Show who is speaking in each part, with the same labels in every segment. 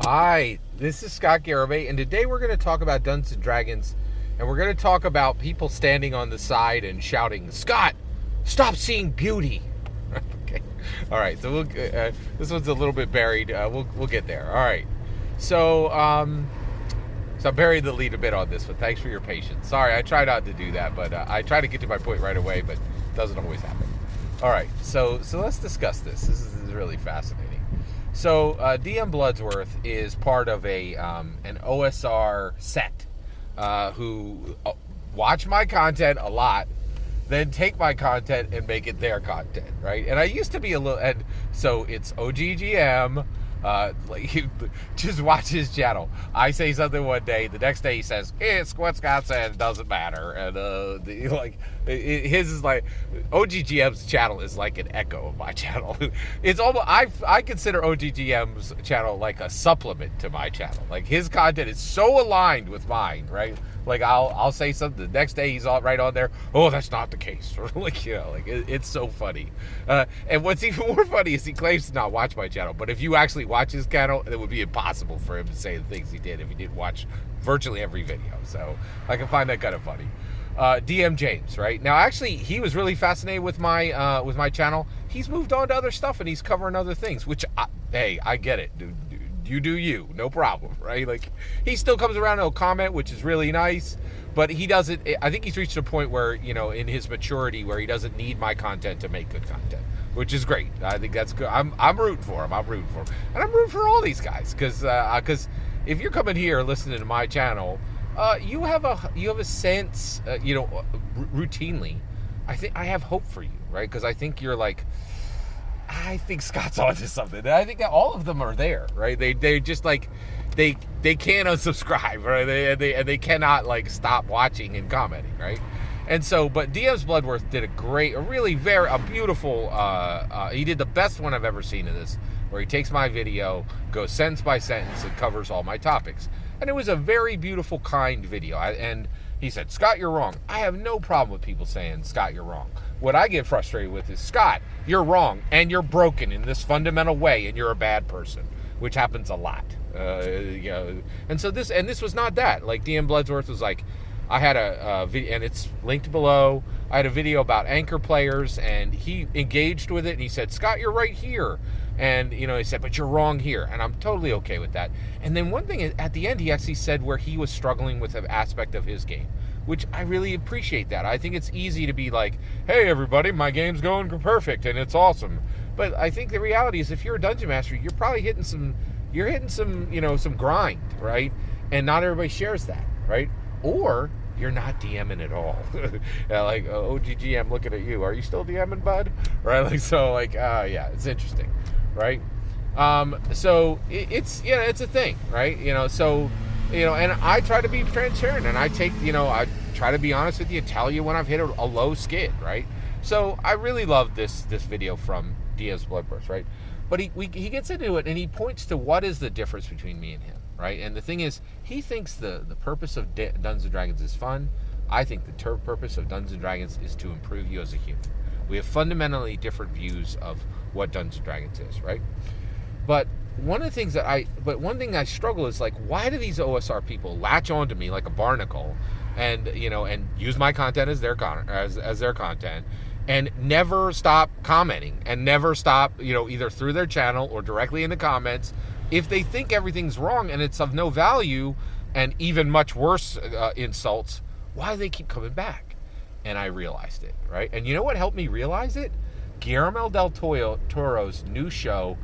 Speaker 1: Hi, this is Scott Garibay, and today we're going to talk about Dungeons and Dragons, and we're going to talk about people standing on the side and shouting, "Scott, stop seeing beauty." Okay, all right. So this one's a little bit buried. We'll get there. All right. So I buried the lead a bit on this one. Thanks for your patience. Sorry, I try not to do that, but I try to get to my point right away, but it doesn't always happen. All right. So let's discuss this. This is really fascinating. So DM Bloodsworth is part of an OSR set who watch my content a lot, then take my content and make it their content, right? And I used to be a little, and so it's OGGM. Just watch his channel. I say something one day, the next day he says, "It's what Scott said, it doesn't matter." And his is like, OGGM's channel is like an echo of my channel. It's almost, I consider OGGM's channel like a supplement to my channel. Like, his content is so aligned with mine, right? Like, I'll say something, the next day he's all right on there, "Oh, that's not the case." Or it's so funny. And what's even more funny is he claims to not watch my channel, but if you actually watch his channel, it would be impossible for him to say the things he did if he didn't watch virtually every video. So I can find that kind of funny. DM James, right? Now, actually, he was really fascinated with my channel. He's moved on to other stuff, and he's covering other things, which, hey, I get it, dude. You do you, no problem, right? Like, he still comes around and will comment, which is really nice, but he doesn't, I think he's reached a point where, in his maturity, where he doesn't need my content to make good content, which is great. I think that's good. I'm rooting for him. And I'm rooting for all these guys, because if you're coming here listening to my channel, you have a sense, routinely, I have hope for you, right? Because I think you're like, I think Scott's onto something. I think that all of them are there, right? They just like, they can't unsubscribe, right? They cannot like stop watching and commenting, right? And so, but DM's Bloodworth did a beautiful, he did the best one I've ever seen of this, where he takes my video, goes sentence by sentence, and covers all my topics. And it was a very beautiful, kind video. And he said, "Scott, you're wrong." I have no problem with people saying, "Scott, you're wrong." What I get frustrated with is, "Scott, you're wrong, and you're broken in this fundamental way, and you're a bad person," which happens a lot. And so this was not that. Like, DM Bloodsworth was like, I had a video, and it's linked below. I had a video about anchor players, and he engaged with it, and he said, "Scott, you're right here." And, he said, "But you're wrong here." And I'm totally okay with that. And then one thing at the end, he actually said where he was struggling with an aspect of his game, which I really appreciate that. I think it's easy to be like, "Hey, everybody, my game's going perfect, and it's awesome." But I think the reality is, if you're a dungeon master, you're probably hitting some some grind, right? And not everybody shares that, right? Or you're not DMing at all. Like, OGG, I'm looking at you. Are you still DMing, bud? Right? Like, so, like, yeah, it's interesting, right? So it's a thing, right? And I try to be transparent, and I try to be honest with you, tell you when I've hit a low skid, right? So I really love this video from DM's Bloodworth, right? But he gets into it, and he points to what is the difference between me and him, right? And the thing is, he thinks the purpose of Dungeons and Dragons is fun. I think the purpose of Dungeons and Dragons is to improve you as a human. We have fundamentally different views of what Dungeons and Dragons is, right? But one thing I struggle is, like, why do these OSR people latch onto me like a barnacle, and use my content as their content, and never stop commenting, and never stop, either through their channel or directly in the comments, if they think everything's wrong and it's of no value, and even much worse, insults, why do they keep coming back? And I realized it, right? And you know what helped me realize it? Guillermo del Toro's new show,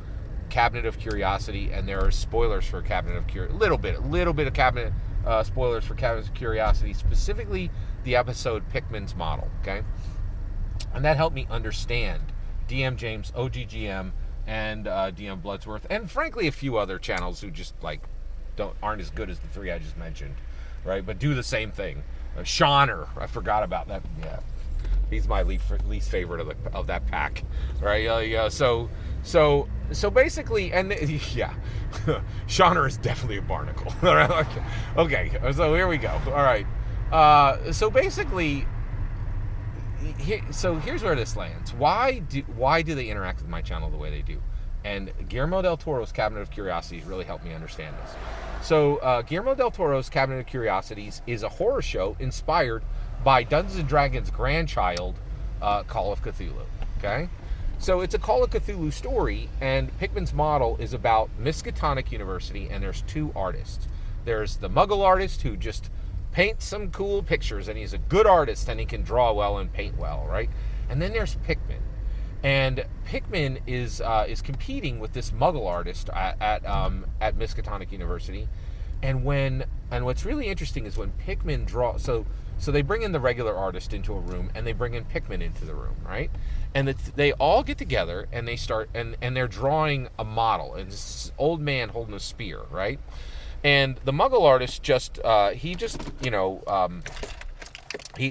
Speaker 1: Cabinet of Curiosity, and there are spoilers for Cabinet of Curiosity, a little bit of Cabinet spoilers for Cabinet of Curiosity, specifically the episode Pickman's Model, okay? And that helped me understand DM James, OGGM, and DM Bloodsworth, and frankly a few other channels who just aren't as good as the three I just mentioned, right? But do the same thing. Shauner, I forgot about that. Yeah, he's my least favorite of that pack, right? So basically, and yeah, Shauner is definitely a barnacle. Okay, so here we go. All right, so basically, here's where this lands. Why do they interact with my channel the way they do? And Guillermo del Toro's Cabinet of Curiosities really helped me understand this. So, Guillermo del Toro's Cabinet of Curiosities is a horror show inspired by Dungeons and Dragons' grandchild, Call of Cthulhu. Okay? So, it's a Call of Cthulhu story, and Pickman's model is about Miskatonic University, and there's two artists. There's the Muggle artist who just paints some cool pictures, and he's a good artist, and he can draw well and paint well, right? And then there's Pickman. And Pickman is competing with this Muggle artist at Miskatonic University, and what's really interesting is when Pickman draws. So they bring in the regular artist into a room, and they bring in Pickman into the room, right? And they all get together and they start and they're drawing a model, and this old man holding a spear, right? And the Muggle artist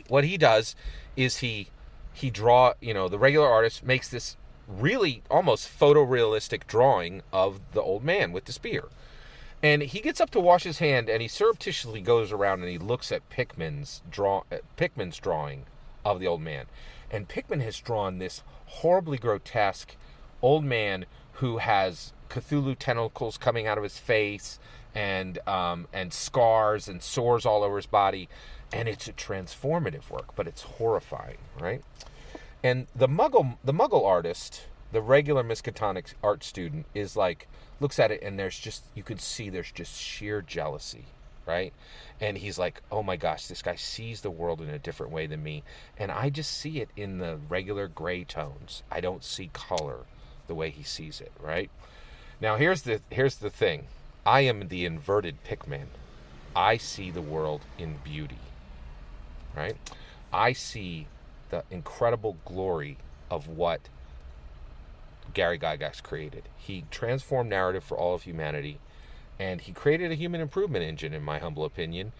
Speaker 1: what he does is he the regular artist makes this really almost photorealistic drawing of the old man with the spear. And he gets up to wash his hand, and he surreptitiously goes around and he looks at Pickman's drawing of the old man. And Pickman has drawn this horribly grotesque old man who has Cthulhu tentacles coming out of his face and scars and sores all over his body. And it's a transformative work, but it's horrifying, right? And the Muggle artist, the regular Miskatonic art student, is like, looks at it, and you can see there's just sheer jealousy, right? And he's like, oh my gosh, this guy sees the world in a different way than me, and I just see it in the regular gray tones. I don't see color the way he sees it, right? Now here's the thing. I am the inverted Pickman. I see the world in beauty, right? I see the incredible glory of what Gary Gygax created. He transformed narrative for all of humanity, and he created a human improvement engine, in my humble opinion,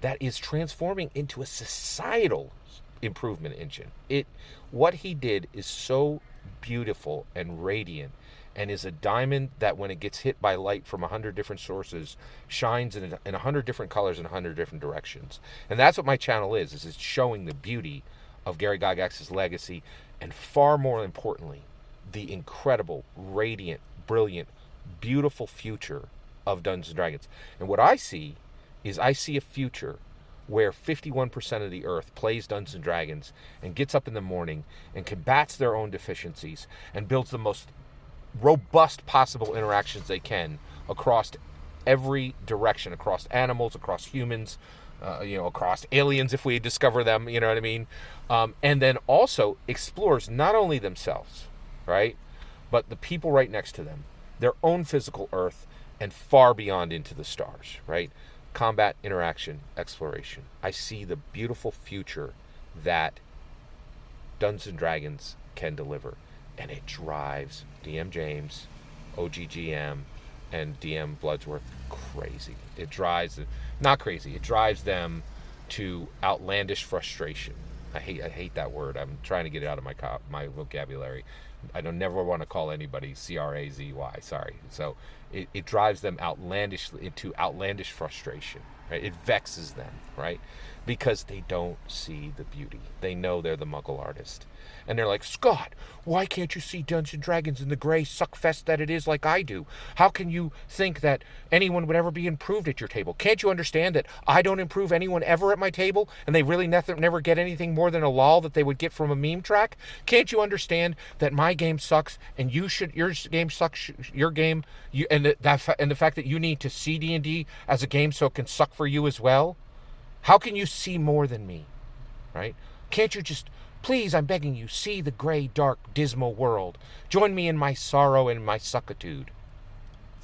Speaker 1: that is transforming into a societal improvement engine. What he did is so beautiful and radiant, and is a diamond that when it gets hit by light from 100 different sources, shines in 100 different colors in 100 different directions. And that's what my channel is it's showing the beauty of Gary Gygax's legacy, and far more importantly, the incredible, radiant, brilliant, beautiful future of Dungeons and Dragons. And what I see is a future where 51% of the earth plays Dungeons and Dragons and gets up in the morning and combats their own deficiencies and builds the most robust possible interactions they can across every direction, across animals, across humans, across aliens if we discover them, you know what I mean? And then also explores not only themselves, right, but the people right next to them, their own physical Earth, and far beyond into the stars, right? Combat, interaction, exploration. I see the beautiful future that Dungeons and Dragons can deliver, and it drives DM James, OGGM, and DM Bluddwolf crazy. It drives them to outlandish frustration. I hate that word. I'm trying to get it out of my vocabulary. I don't never want to call anybody crazy. Sorry. So it drives them into outlandish frustration. Right? It vexes them, right? Because they don't see the beauty. They know they're the Muggle artist. And they're like, Scott, why can't you see Dungeons and Dragons in the gray suckfest that it is like I do? How can you think that anyone would ever be improved at your table? Can't you understand that I don't improve anyone ever at my table, and they really never get anything more than a lol that they would get from a meme track? Can't you understand that my game sucks, and your game sucks, and the fact that you need to see D&D as a game so it can suck for you as well? How can you see more than me, right? Can't you just, please, I'm begging you, see the gray, dark, dismal world. Join me in my sorrow and my suckitude.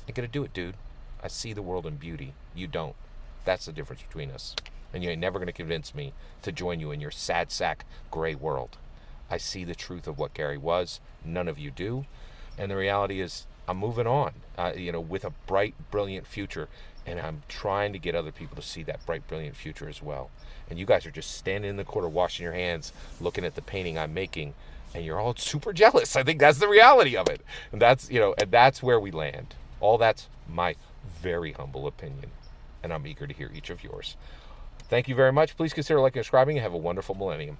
Speaker 1: I gotta do it, dude. I see the world in beauty. You don't. That's the difference between us. And you ain't never gonna convince me to join you in your sad sack gray world. I see the truth of what Gary was. None of you do. And the reality is, I'm moving on, with a bright, brilliant future. And I'm trying to get other people to see that bright, brilliant future as well. And you guys are just standing in the corner, washing your hands, looking at the painting I'm making, and you're all super jealous. I think that's the reality of it. And that's where we land. All that's my very humble opinion. And I'm eager to hear each of yours. Thank you very much. Please consider liking and subscribing, and have a wonderful millennium.